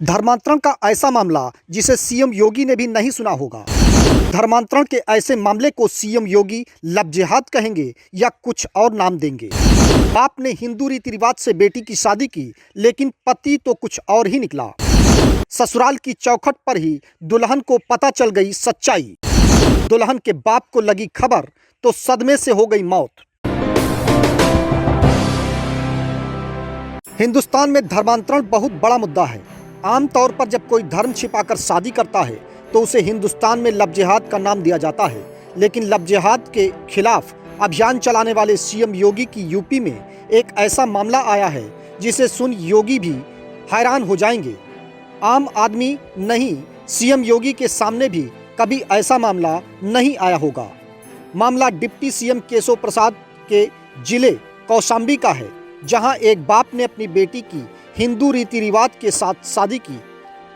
धर्मांतरण का ऐसा मामला जिसे सीएम योगी ने भी नहीं सुना होगा। धर्मांतरण के ऐसे मामले को सीएम योगी लव जिहाद कहेंगे या कुछ और नाम देंगे। बाप ने हिंदू रीति रिवाज से बेटी की शादी की, लेकिन पति तो कुछ और ही निकला। ससुराल की चौखट पर ही दुल्हन को पता चल गई सच्चाई। दुल्हन के बाप को लगी खबर तो सदमे से हो गई मौत। हिंदुस्तान में धर्मांतरण बहुत बड़ा मुद्दा है। आमतौर पर जब कोई धर्म छिपाकर शादी करता है तो उसे हिंदुस्तान में लव जिहाद का नाम दिया जाता है। लेकिन लव जिहाद के खिलाफ अभियान चलाने वाले सीएम योगी की यूपी में एक ऐसा मामला आया है जिसे सुन योगी भी हैरान हो जाएंगे। आम आदमी नहीं, सीएम योगी के सामने भी कभी ऐसा मामला नहीं आया होगा। मामला डिप्टी सीएम केशव प्रसाद के जिले कौशाम्बी का है, जहां एक बाप ने अपनी बेटी की हिंदू रीति रिवाज के साथ शादी की।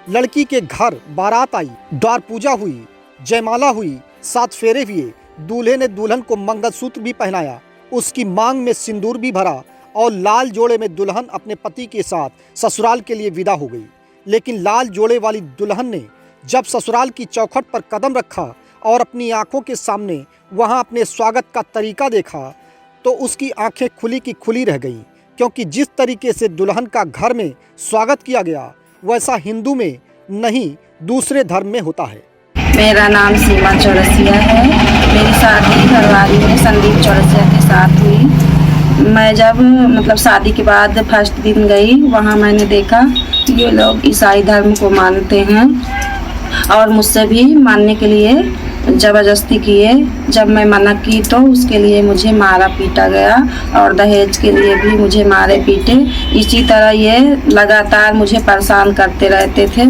लड़की के घर बारात आई, द्वार पूजा हुई, जयमाला हुई, 7 फेरे हुए, दूल्हे ने दुल्हन को मंगलसूत्र भी पहनाया, उसकी मांग में सिंदूर भी भरा और लाल जोड़े में दुल्हन अपने पति के साथ ससुराल के लिए विदा हो गई। लेकिन लाल जोड़े वाली दुल्हन ने जब ससुराल की चौखट पर कदम रखा और अपनी आंखों के सामने वहां अपने स्वागत का तरीका देखा तो उसकी आंखें खुली की खुली रह गईं, क्योंकि जिस तरीके से दुल्हन का घर में स्वागत किया गया वैसा हिंदू में नहीं दूसरे धर्म में होता है। मेरा नाम सीमा चौरसिया है। मेरी शादी घरवाली में संदीप चौरसिया के साथ हुई। मैं जब शादी के बाद फर्स्ट दिन गई, वहाँ मैंने देखा ये लोग ईसाई धर्म को मानते हैं और मुझसे भी मानने के लिए ज़बरदस्ती किए। जब मैं मना की तो उसके लिए मुझे मारा पीटा गया और दहेज के लिए भी मुझे मारे पीटे। इसी तरह ये लगातार मुझे परेशान करते रहते थे,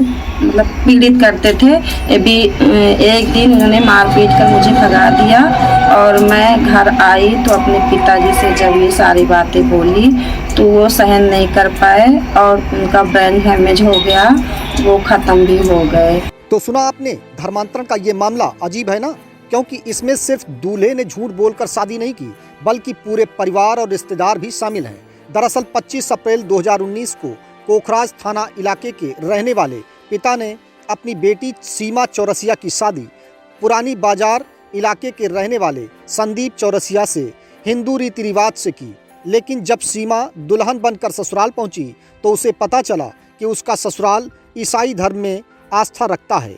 पीड़ित करते थे। एक दिन उन्होंने मार पीट कर मुझे भगा दिया और मैं घर आई तो अपने पिताजी से जब ये सारी बातें बोली तो वो सहन नहीं कर पाए और उनका ब्रेन हैमेज हो गया, वो ख़त्म भी हो गए। तो सुना आपने, धर्मांतरण का ये मामला अजीब है ना, क्योंकि इसमें सिर्फ दूल्हे ने झूठ बोलकर शादी नहीं की, बल्कि पूरे परिवार और रिश्तेदार भी शामिल हैं। दरअसल 25 अप्रैल 2019 को कोखराज थाना इलाके के रहने वाले पिता ने अपनी बेटी सीमा चौरसिया की शादी पुरानी बाजार इलाके के रहने वाले संदीप चौरसिया से हिंदू रीति रिवाज से की। लेकिन जब सीमा दुल्हन बनकर ससुराल पहुंची तो उसे पता चला कि उसका ससुराल ईसाई धर्म में आस्था रखता है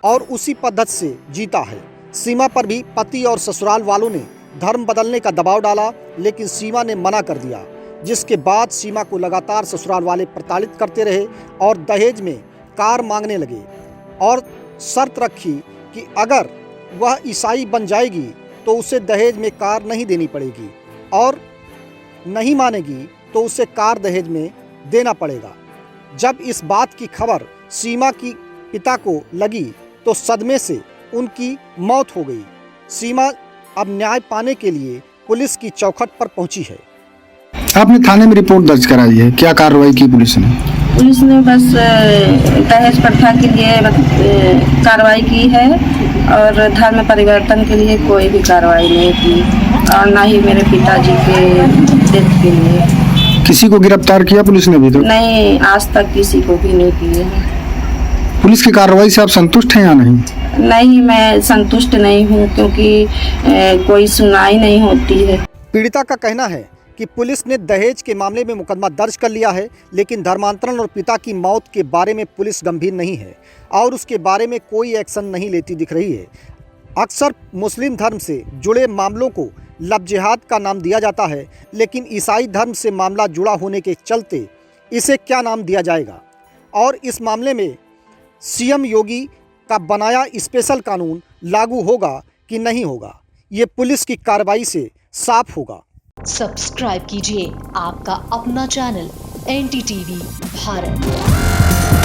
और उसी पद्धति से जीता है। सीमा पर भी पति और ससुराल वालों ने धर्म बदलने का दबाव डाला, लेकिन सीमा ने मना कर दिया, जिसके बाद सीमा को लगातार ससुराल वाले प्रताड़ित करते रहे और दहेज में कार मांगने लगे और शर्त रखी कि अगर वह ईसाई बन जाएगी तो उसे दहेज में कार नहीं देनी पड़ेगी और नहीं मानेगी तो उसे कार दहेज में देना पड़ेगा। जब इस बात की खबर सीमा की पिता को लगी तो सदमे से उनकी मौत हो गई। सीमा अब न्याय पाने के लिए पुलिस की चौखट पर पहुंची है। आपने थाने में रिपोर्ट दर्ज कराई है, क्या कार्रवाई की पुलिस ने? पुलिस ने बस दहेज प्रथा के लिए कार्रवाई की है और धर्म परिवर्तन के लिए कोई भी कार्रवाई नहीं की और ना ही मेरे पिताजी के डेथ के लिए। किसी को गिरफ्तार किया पुलिस ने अभी तक? नहीं, आज तक किसी को भी नहीं किए हैं। पुलिस की कार्रवाई से आप संतुष्ट हैं या नहीं? नहीं, मैं संतुष्ट नहीं हूँ, क्योंकि कोई सुनवाई नहीं होती है। पीड़िता का कहना है कि पुलिस ने दहेज के मामले में मुकदमा दर्ज कर लिया है, लेकिन धर्मांतरण और पिता की मौत के बारे में पुलिस गंभीर नहीं है और उसके बारे में कोई एक्शन नहीं लेती दिख रही है। अक्सर मुस्लिम धर्म से जुड़े मामलों को लव जिहाद का नाम दिया जाता है, लेकिन ईसाई धर्म से मामला जुड़ा होने के चलते इसे क्या नाम दिया जाएगा और इस मामले में सीएम योगी का बनाया स्पेशल कानून लागू होगा कि नहीं होगा, ये पुलिस की कार्रवाई से साफ होगा। सब्सक्राइब कीजिए आपका अपना चैनल NDTV भारत।